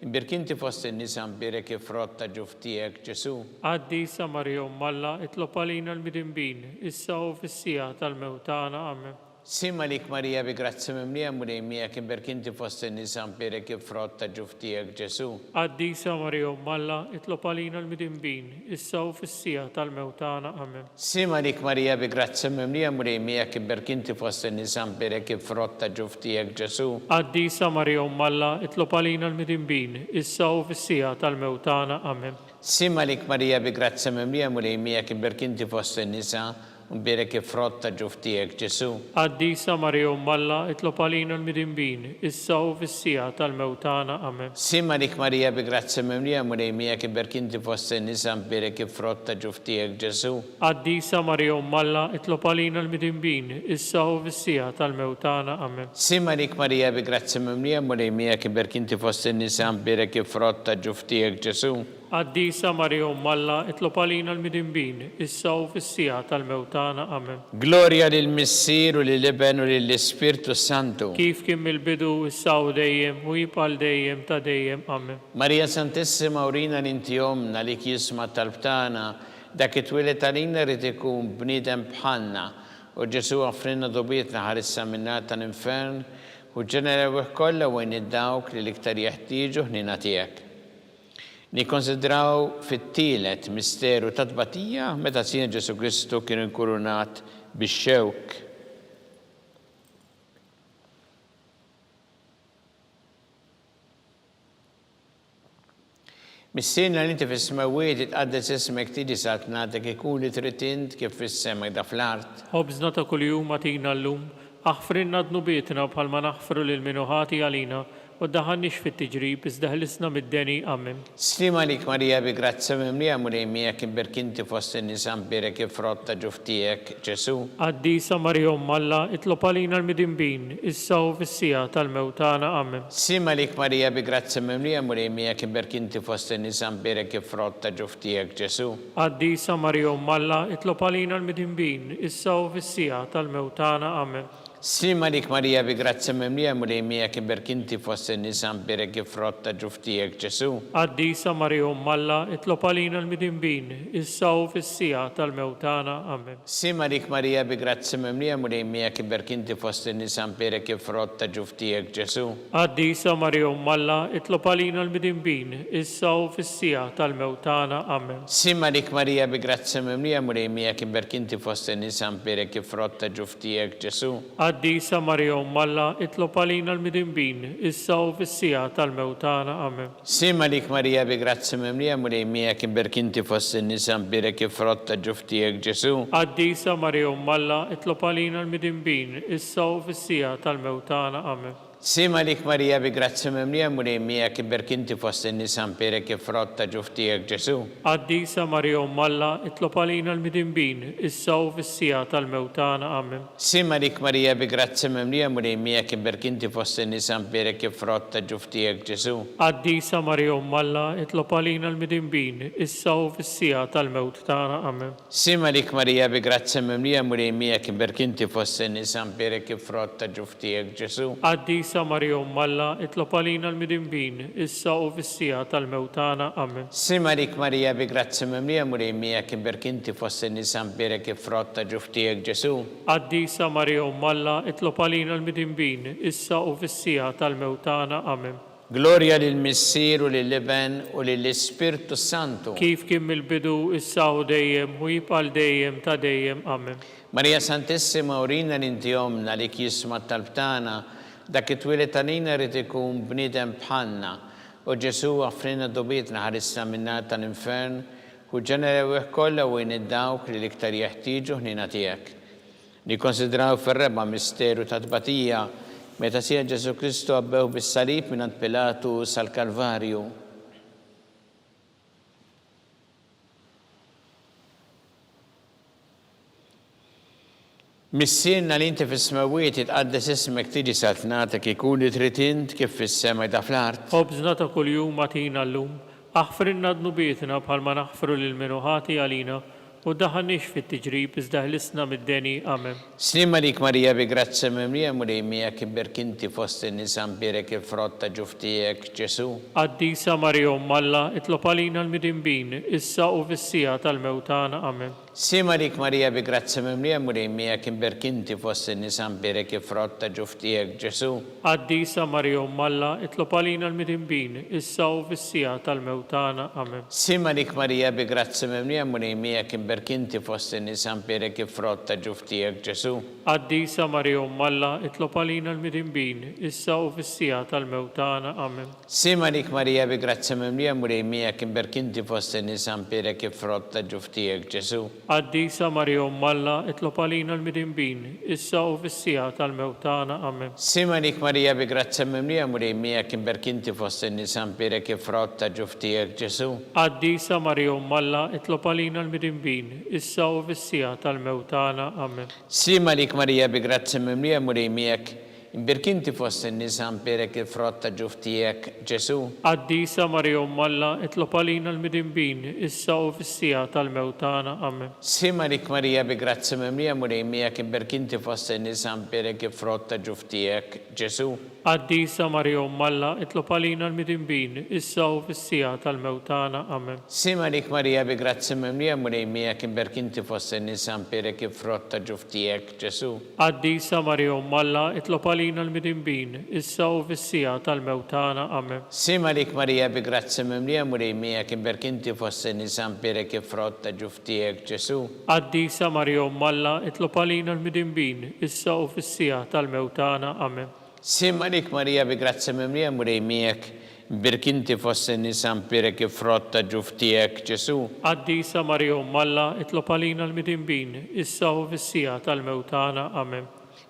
imberk inti fost in-nisa mberek il-frott ta' ġuftijek Ġesu. Għaddisa Marija Malla, itlob għalina l-midinbin, issa u fis-sija tal-mewtana. Amen. Sima lik Marija bi grazzi mimlija mulejmija kimberk inti fost in-nisa mberek il-frott ta' ġuftijek Ġesu. Għaddisa Marija Malla, itlob għalina l-midinbin, issa u fis-sija tal-mewtana. Amen. Sima lik Marija bi grazzi mimlija mulejmija kimberk inti fost in-nisa mberek il-frott ta' ġuftijek Ġesu. Għaddisa Marija Malla, itlob għalina l-midinbin, issa u fis-sija tal-mewtana. Amen. Sima lik Marija bi grazzi mimlija mulejmija kimberk inti fost in-nisa mberek il-frott ta' ġuftijek Ġesu. Għaddisa Marija Malla, itlob għalina l-midinbin, issa u fis-sija tal-mewtana. Amen. Sima lik Marija bi grazzi mimlija mulejmija kimberk inti fost in-nisa mberek il-frott ta' ġuftijek Ġesu. Għaddisa Marija Malla, itlob għalina l-midinbin, issa u fis-sija tal-mewtana. Amen. Sima lik Marija bi grazzi mimlija mulejmija kimberk inti fost in-nisa mberek il-frott ta' ġuftijek Ġesu. Għaddisa Marija Malla, itlob għalina l-midinbin, issa u fis-sija tal-mewtana. Amen. Gloria lil Missier u lil Iben u lill-Ispirtu Santu. Kif kien mill-bidu, issa u dejjem, u jibqal dejjem ta' dejjem. Amen. Marija Santissima urina l-inti omna li jisma talbtana dak it-twilet għalina rrid ikun bniedem bħalna u Ġesu offrina dobietna ħarissa minnat tal-infern u ġenera kollha wejn id-dawk li l-iktar jeħtieġu ħnina tiegħek. Nikkonsidraw fit-tielet misteru ta' tbatija meta Sina Ġesu Kristu kien inkurunat bix-xewk. Mis-sena li inti fis-smawiet itqaddes ismek tiġi satnatek ikun li trid int kif fis-sema da fl-art. Ħobżna ta' kuljum atina llum, aħfrinna dnubietna bħalma naħfru lil minuħati għalina, u daħannix fit-tiġrib, iżda ħlisna mid-deni. Amen. Slima lik Marija bi grazzi mimlija mulejmija kimberk inti fost in-nisa mberek il-frott ta' ġuftijek Ġesu. Għaddisa Marija Malla, itlob għalina l-midinbin, issa u fis-sija tal-mewtana. Amen. Slima lik Marija bi grazzi mimlija mulejmija kimberk inti fost in-nisa mberek il-frott ta' ġuftijek Ġesu. Għaddisa Marija Malla, itlob għalina l-midinbin, issa u fis-sija tal-mewtana. Amen. Slima lik Marija bi grazzi mimlija mulejmija kimberk inti fost in-nisa mberek il-frott ta' ġuftijek Ġesu. Għaddisa Marija Malla, itlob għalina l-midinbin, issa u fis-sija tal-mewtana. Amen. Slima lik Marija bi grazzi mimlija mulejmija kimberk inti fost in-nisa mberek il-frott ta' ġuftijek Ġesu. Għaddisa Marija Malla, itlob għalina l-midinbin, issa u fis-sija tal-mewtana. Amen. Slima lik Marija bi grazzi mimlija mulejmija kimberk inti fost in-nisa mberek il-frott ta' ġuftijek Ġesu. Għaddisa Marija Malla, itlob għalina l-midinbin, issa u fis-sija tal-mewtana. Amen. Slima lik Marija bi grazzi mimlija mulejmija kimberk inti fost in-nisa mberek il-frott ta' ġuftijek Ġesu. Għaddisa Marija Malla, itlob għalina l-midinbin, issa u fis-sija tal-mewtana. Amen. Slima lik Marija bi grazzi mimlija mulejmija kimberk inti fost in-nisa mberek il-frott ta' ġuftijek Ġesu. Għaddisa Marija Malla, itlob għalina l-midinbin, issa u fis-sija tal-mewtana. Amen. Slima lik Marija bi grazzi mimlija mulejmija kimberk inti fost in-nisa mberek il-frott ta' ġuftijek Ġesu. Għaddisa Marija Malla, itlob għalina l-midinbin, issa u fis-sija tal-mewtana. Amen. Slima lik Marija bi grazzi mimlija mulejmija kimberk inti fost in-nisa mberek il-frott ta' ġuftijek Ġesu. Għaddisa Marija Malla, itlob għalina l-midinbin, issa u fis-sija tal-mewtana. Amen. Slima lik Marija bi grazzi mimlija mulejmija kimberk inti fost in-nisa mberek il-frott ta' ġuftijek Ġesu. Għaddisa Marija Malla, itlob għalina l-midinbin, issa u fis-sija tal-mewtana. Amen. Gloria lil Missier u lil Iben u lill-Ispirtu Santu. Kif kien mill-bidu, issa u dejjem, u jibqal dejjem ta' dejjem. Amen. Marija Santissima urina l-inti omna li jisma talbtana dak it-twilet għalina rrid ikun bniedem bħalna u Ġesu offrina dobietna ħarissa minnat tal-infern u ġenera kollha wejn id-dawk li l-iktar jeħtieġu ħnina tiegħek. Nikkonsidraw fir-reba misteru ta' tbatija meta Sija Ġesu Kristu għabbew bis-salib mingħand Pilatu sal-Kalvarju. Missierna li inti fis-smawiet itqaddes ismek tiġi saltnatek ikun li trid int kif fis-sema ta' fl-art. خبزنا كل يوم أعطينا اللوم أغفر لنا ذنوبنا بحال ما نغفر للمنوهات علينا ودخلنيش في التجريب ازدهلسنا من الدني آمين. Slima lik Marija bi grazza memlija mulejmija kibberk inti fost in-nisa mbirek il-frotta ġuftijek Ġesu. قديسة مريم الله اطلب علينا المذنبين إسا وفي tal-mewtana آمين. Slima lik Marija bi grazza memlija mulejmija kibberk inti fost in-nisa mbirek il-frotta ġuftijek Ġesu. قديسة مريم الله اطلب علينا المذنبين إسا وفي tal-mewtana آمين. Slima lik Marija bi grazza memlija mulejmija kibberk inti fost in-nisa mbirek il-frotta ġuftijek Ġesu. قديسة مريم الله اطلب علينا المذنبين إسا وفي tal-mewtana آمين. Slima lik Marija bi grazza memlija mulejmija kibberk inti fost in-nisa mbirek il-frotta ġuftijek Ġesu. قديسة مريم الله اطلب علينا المذنبين إسا وفي tal-mewtana آمين. Slima lik Marija bi grazza memlija mulejmija kibberk inti fost in-nisa mbirek il-frotta ġuftijek Ġesu. قديسة مريم الله اطلب علينا المذنبين إسا وفي tal-mewtana آمين. Slima lik Marija bi grazza memlija mulejmijek imbirk inti fost in-nisa mbirek il-frotta ġuftijek Ġesu. قديسة مريم الله اطلب علينا المذنبين إسا وفي tal-mewtana آمين. Slima lik Marija bi grazza memlija mulejmijek imbirk inti fost in-nisa mbirek il-frotta ġuftijek Ġesu. قديسة مريم الله اطلب علينا المذنبين إسا وفي tal-mewtana آمين. Slima lik Marija bi grazza memlija mulejmijek imbirk inti fost in-nisa mbirek il-frotta ġuftijek Ġesu. قديسة مريم الله اطلب علينا المذنبين إسا وفي tal-mewtana آمين. Slima lik Marija bi grazza memlija mulejmijek imbirk inti fost in-nisa mbirek il-frotta ġuftijek Ġesu. قديسة مريم الله اطلب علينا المذنبين إسا وفي tal-mewtana آمين. Slima lik Marija bi grazza memlija mulejmijek imbirk inti fost in-nisa mbirek il-frotta ġuftijek Ġesu. قديسة مريم الله اطلب علينا المذنبين إسا وفي tal-mewtana آمين.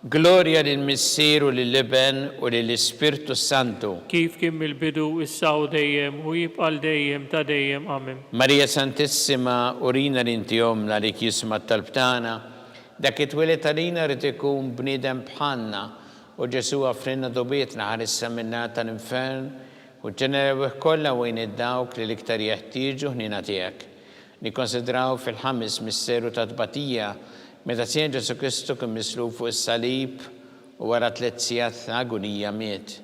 Gloria lill-Missier u lill-Iben u lill-Ispirtu Santu. كيف كم البدو إسا وديم ويبقى الديم تديم آمين. Marija Santissima, urina l-intijomna li kisma tal-btana, dak it-twilet għalina rrid ikun bniedem bħalna u Ġesu għafrinna dobietna ħarissa minna tal-infern u ġenerawih kollha wejn id-dawk li l-iktar jeħtieġu ħnina tiegħek. Nikkonsidraw fil-ħames misseru ta' tbatija meta sien Ġesu Kristu kien mislub fuq is-salib u wara 3 sigħat ta' agonija miet.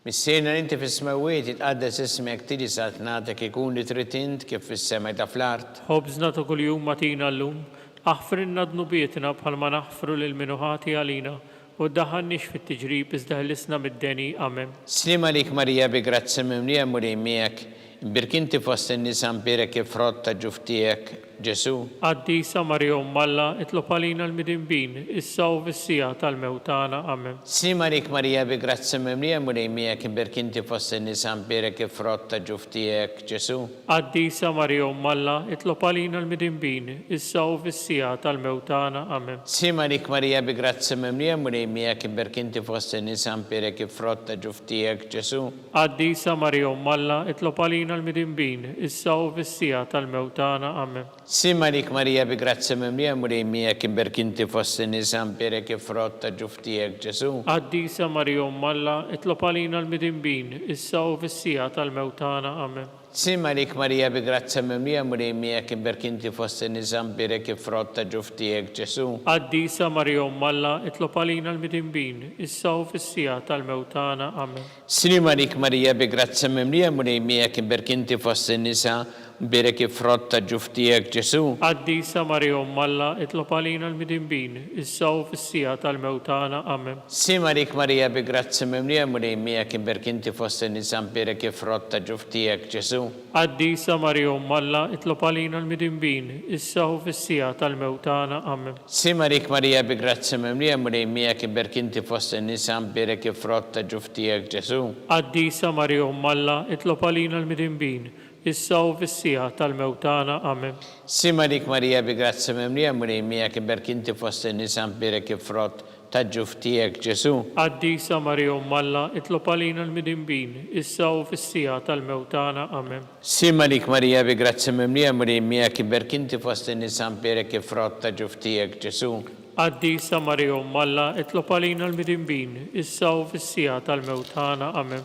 Missierna li inti fis-smawiet itqaddes ismek tiġi saltnatek ikun li trid int kif fis-sema ta' fl-art. خبزنا كل يوم أعطينا اللوم أغفر لنا ذنوبنا بحال ما نغفر للمنوهات علينا ودخلنيش في التجريب ازدهلسنا من الدني آمين. Slima lik Marija bi grazza memlija mulejmijek imbirk inti fost in-nisa mbirek il-frotta ġuftijek Ġesu. قديسة مريم الله اطلب علينا المذنبين إسا وفي tal-mewtana آمين. Slima lik Marija bi grazza memlija mulejmijek imbirk inti fost in-nisa mbirek il-frotta ġuftijek Ġesu. قديسة مريم الله اطلب علينا المذنبين إسا وفي tal-mewtana آمين. Slima lik Marija bi grazza memlija mulejmijek imbirk inti fost in-nisa mbirek il-frotta ġuftijek Ġesu. قديسة مريم الله اطلب علينا المذنبين إسا وفي tal-mewtana آمين. Slima lik Marija bi grazza memlija mulejmijek imbirk inti fost in-nisa mbirek il-frotta ġuftijek Ġesu. قديسة مريم الله اطلب علينا المذنبين إسا وفي tal-mewtana آمين. Slima lik Marija bi grazza memlija mulejmijek imbirk inti fost in-nisa mbirek il-frotta ġuftijek Ġesu. قديسة مريم الله اطلب علينا المذنبين إسا وفي tal-mewtana آمين. Slima lik Marija bi grazza memlija mulejmijek imbirk inti fost in-nisa mbirek il-frotta ġuftijek Ġesu. قديسة مريم الله اطلب علينا المذنبين إسا وفي tal-mewtana آمين. Slima lik Marija bi grazza memlija mulejmijek imbirk inti fost in-nisa mbirek il-frotta ġuftijek Ġesu. قديسة مريم الله اطلب علينا المذنبين إسا وفي tal-mewtana آمين. Slima lik Marija bi grazza memlija mulejmijek imbirk inti fost in-nisa mbirek il-frotta ġuftijek Ġesu. قديسة مريم الله اطلب علينا المذنبين إسا وفي tal-mewtana آمين. Slima lik Marija bi grazza memlija mulejmijek imbirk inti fost in-nisa mbirek il-frott tal-ġuf tiegħek Ġesu. Qaddisa Marija Umm Alla, itlob għalina l-midinbin, issa u fis-sija tal-mewt tagħna. Amen. Sima lik Marija bi grazzi mimlija Marijja kiberk inti fost in-nisa mberek il-frott tal-ġuf tiegħek Ġesu. Qaddisa Marija Umm Alla, itlob għalina l-midinbin, issa u fis-sija tal-mewt tagħna. Amen.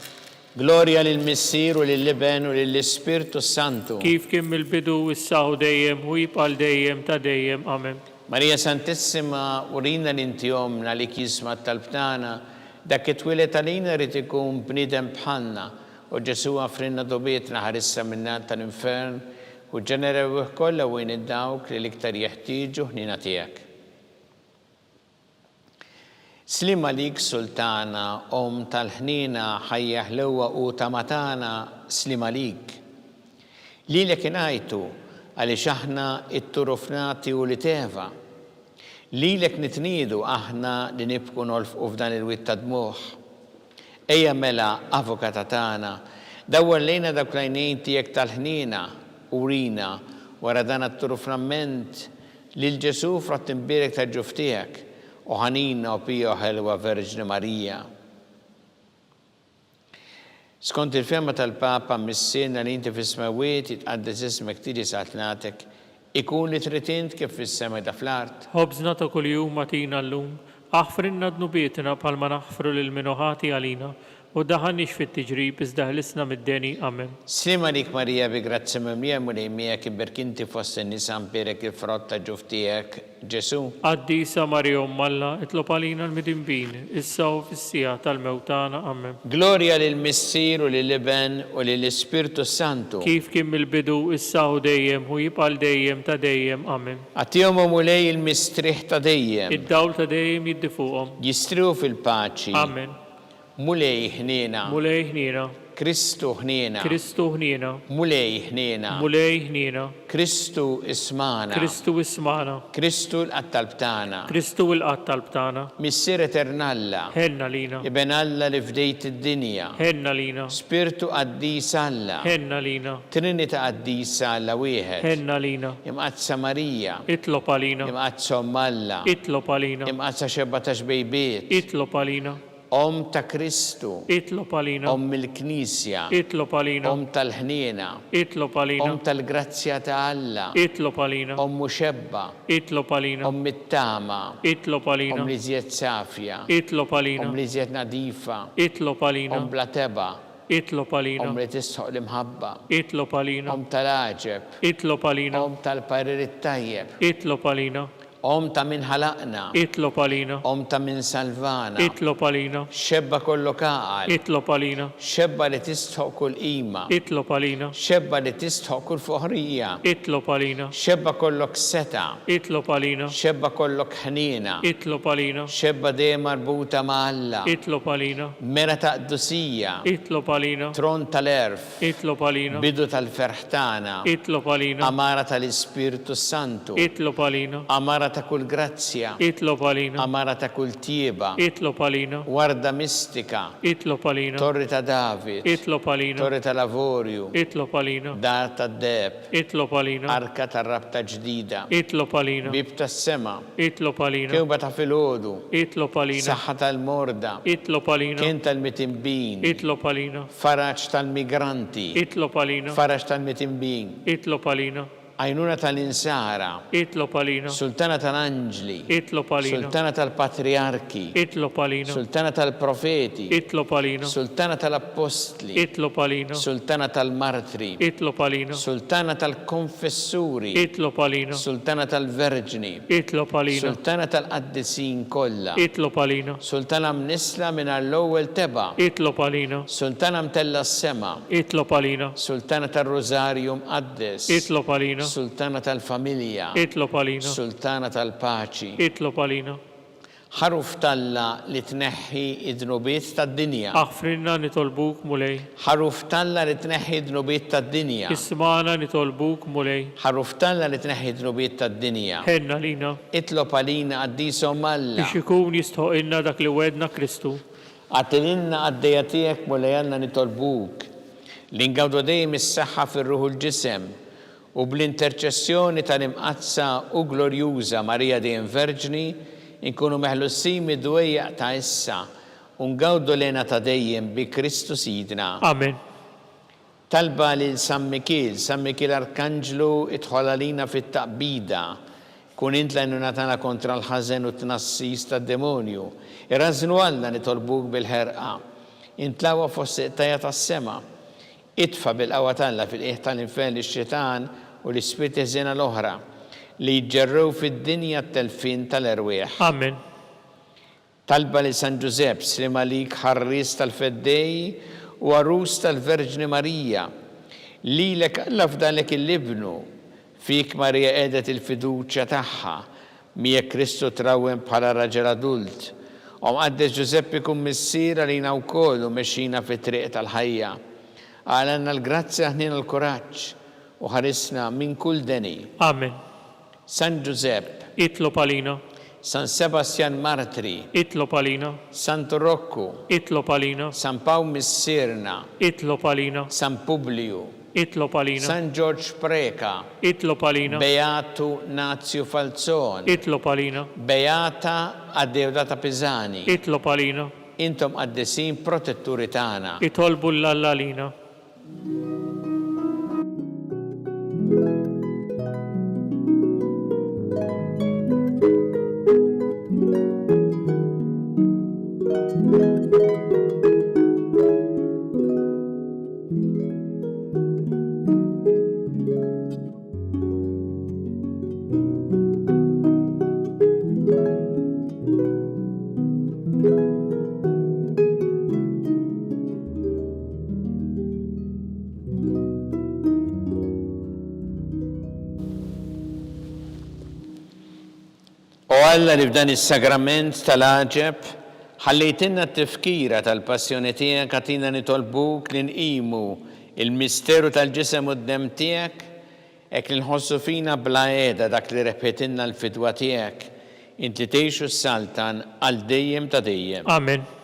Gloria lill-Missier u lill-Iben u lill-Ispirtu Santu. Kif kien mill-bidu issa u dejjem u jibqal dejjem ta' dejjem. Amen. Marija Santissima, urina l-intijomna li kisma tal-btana, dak it-twilet għalina rrit ikun bnidem bħalna, u Ġesu għafrinna dobietna ħarissa minna tal-infern, u ġenerew kolla u id-dawk li liktar jeħtieġu ħnina tiegħek. Slim għalik Sultana, tal-ħnina, ħajja ħlewa u tamatana, slim għalik. Lilek inajtu, għaliex aħna it-turufnati u li teva. Lilek nitnidu aħna li nibku nolfqu f'dan il-witt ta' dmuħ. Ejja mela avukata tagħna, dawwar lejna dak l-għajnejn tiegħek tal-ħnina, urina, wara dan it-turufnament lil Ġesu frott imbierek tal-ġuf tiegħek. U ħanina u pija ħelwa Verġni Marija. Skont il-femma tal-Papa mis-sena li inti fis-smawiet jitqaddes ismek tiġi satnatek, ikun li tritint kif fis-sema da fl-art. Ħobżna ta' kuljum atina llum, aħfrinna dnubietna bħalma naħfru lil minuħati għalina, u daħannix fit-tiġrib iżda ħlisna mid-deni. Amen. Slima lik Marija bi grazzi mimlija mulejmija kiberk inti fost in-nisa mberek il-frott ta' ġuf tiegħek Ġesu. Qaddisa Marija Umm Alla, itlob għalina l-midinbin, issa u fis-sija tal-mewt tagħna. Amen. Gloria lill-Missier u lill-Iben u lill-Ispirtu Santu. Kif kien mill-bidu issa u dejjem u jibqal dejjem ta' dejjem. Amen. Għatihom mulej il-mistriħ ta' dejjem. Id-dawl ta' dejjem jiddifuqhom. Jistriħu fil-paċi. Amen. Mulej ħnina. Mulej ħnina. Kristu ħnina. Kristu ħnina. Mulej ħnina. Mulej ħnina. Kristu ismana. Kristu ismana. Kristu l-qattalbtana. Kristu l-qattalbtana. Missier eternalla. Ħenna lina. Iben Alla li fdejt id-dinja. Ħenna lina. Spiritu qaddis Alla. Ħenna lina. Trinita qaddisa Alla wieħed. Ħenna lina. Imqazza Marija. Itlob għalina. Imqazza Alla. Itlob għalina. Imqazza xebbatax bejbiet. Itlob għalina. Ta' Kristu. Itlob għalina. Il-Knisja. Itlob għalina. Tal-ħniena. Itlob għalina. Tal-grazzja ta' Alla. Itlob għalina. Muxebba. Itlob għalina. Mit-tama. Itlob għalina. Li żjed safja. Itlob għalina. Li żjed nadifa. Itlob għalina. Bla teba. Itlob għalina. Li tisħoq l-imħabba. Itlob għalina. Tal-aġeb. Itlob għalina. Tal-parir it-tajjeb. Itlob għalina. Ta' min ħalaqna. Itlob għalina. Ta' min salvana. Itlob għalina. Xebba kollu kaqal. Itlob għalina. Xebba li tistħoq kull qima. Itlob għalina. Xebba li tistħoq kull fuħrija. Itlob għalina. Xebba kollok seta. Itlob għalina. Xebba kollok ħnina. Itlob għalina. Xebba dejjem marbuta ma' Alla. Itlob għalina. Mera ta' qdusija. Itlob għalina. Tron tal-erf. Itlob għalina. Bidu tal-ferħtana. Itlob għalina. Amara tal-Ispirtu Santu. Itlob għalina. Amara ta' kull grazzja. Itlob għalina. Amara ta' kull tieba. Itlob għalina. Warda mistika. Itlob għalina. Torri ta' David. Itlob għalina. Torri ta' Lavorju. Itlob għalina. Dar ta' Deb. Itlob għalina. Arka ta' rabta ġdida. Itlob għalina. Bib ta' sema. Itlob għalina. Kewba ta' filgħodu. Itlob għalina. Saħħa tal-morda. Itlob għalina. Kien tal-mitimbin. Itlob għalina. Faraġ tal-migranti. Itlob għalina. Faraġ tal-mitimbin. Itlob għalina. Għajnuna tal-insara. Itlob għalina. Sultana tal-anġli. Itlob għalina. Sultana tal-patriarki. Itlob għalina. Sultana tal-profeti. Itlob għalina. Sultana tal-apostli. Itlob għalina. Sultana tal-martri. Itlob għalina. Sultana tal-konfessuri. Itlob għalina. Sultana tal-verġni. Itlob għalina. Sultana tal-qaddisin kollha. Itlob għalina. Sultana mnisla minn l-ewwel teba. Itlob għalina. Sultana mtella s-sema. Itlob għalina. Sultana tal-Rożarju mqaddes. Itlob għalina. Sultana tal-familja. Itlob għalina. Sultana tal-paċi. Itlob għalina. Ħaruf talla li tneħħi id-dnubiet tad-dinja. Aħfrinna nitolbuk mulej. Ħaruf talla li tneħħi id-dnubiet tad-dinja. Ismana nitolbuk mulej. Ħaruf talla li tneħħi id-dnubiet tad-dinja. Ħenna lina. Itlob għalina qaddisom Alla. Biex ikun jistħoqilna dak li wedna Kristu. Għatilinna għaddejja tiegħek mulej għandna nitolbuk. Li ngawdu dejjem is-saħħa fir-ruħu l-ġisem. U bl-interċessjoni tal-imqazza u glorjuża Marija dejjem Verġni, inkunu meħlussin mid-dwejjaq ta' issa u ngawdu lena ta' dejjem bi Kristu Sidna. Amen. Talba lil San Mikil Arkanġlu idħol għalina fit-taqbida, kun int l-għajnuna tagħna kontra l-ħażen u t-tnassis tad-demonju. Irrażnu għalna nitolbuk bil-ħerqa. Intlawa fost iqtajja tas-sema. Itfa bil-qawwa tagħna fil-qiegħ tal-infern ix-xitan u l-ispirti ħżiena l-oħra li jġerrew fid-dinja t-telfin tal-erwieħ. Amen. Talba li San Giuseppe slim għalik ħarris tal-feddej u għarus tal-Verġni Marija. Lilek Alla f'dalek il-libnu, fik Marija edet il-fiduċja tagħha, miegħek Kristu trawem bħala raġel adult. Għaddes Giuseppe kun missiera lina wkoll u mexxina fit-triq tal-ħajja. Għalanna l-grazzja ħnina l-kuraġġ u ħarisna minn kull deni. Amen. San Giuseppe, Itlob għalina. San Sebastian Martri, Itlob għalina. Santo Rocco, Itlob għalina. San Paul Missirna, Itlob għalina. San Publiu, Itlob għalina. San George Preka, Itlob għalina. Beatu Nazio Falzon, Itlob għalina. Beata Addeodata Pisani, Itlob għalina. intom għaddesin protetturi tagħna. Itolbu l-Alla għalina. Alla li f'dan is-sagrament tal-aġeb ħallejtinna t-tifkira tal-passjoni tiegħek għatina nitolbuk li nqimu il-misteru tal-ġisem u d-dem tiegħek hekk li nħossu fina bla qiegħda dak li repetinna l-fidwa tiegħek inti tgħixu s-saltan għal dejjem ta' dejjem. Amen.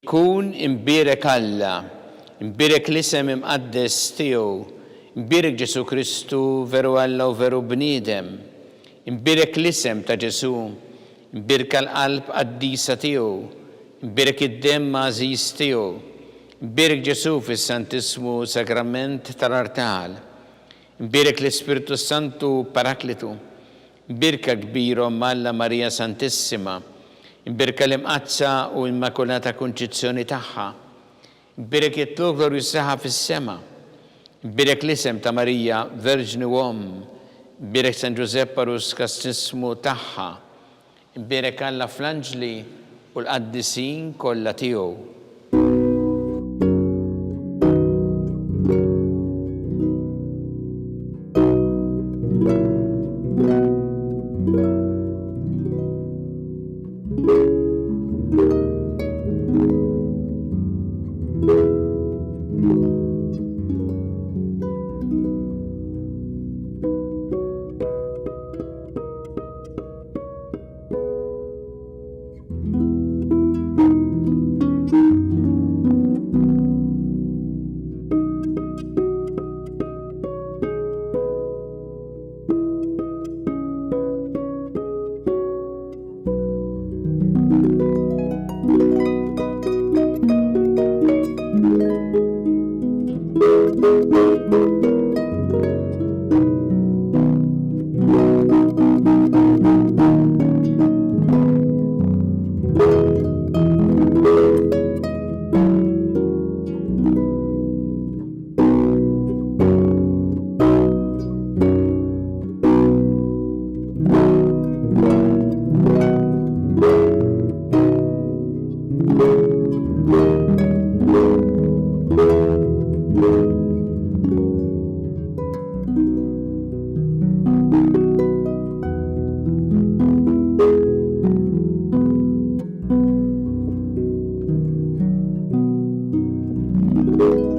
Kun imbirek Alla, imbirek l-isem imqaddes tiegħu, imbirek Ġesu Kristu veru Alla u veru bniedem, imbirek l-isem ta' Ġesu, imbirek l-qalb qaddisa tiegħu, imbirek id-dem għażiż tiegħu, imbirek Ġesu fis-Santismu Sagrament tal-Artal, imbirek l-Ispiritu Santu Paraklitu, imbirka kbirhom Alla Marija Santissima, imbirka l-imqazza u immakulata konċizzjoni tagħha, imbirek jitluk glorju saħħa fis-sema, imbirek l-isem ta' Marija Verġni Uom, imbirek San Giuseppe Arus kastismu tagħha, imbirek Alla fl-anġli u l-qaddisin kollha tiegħu. tagħkom.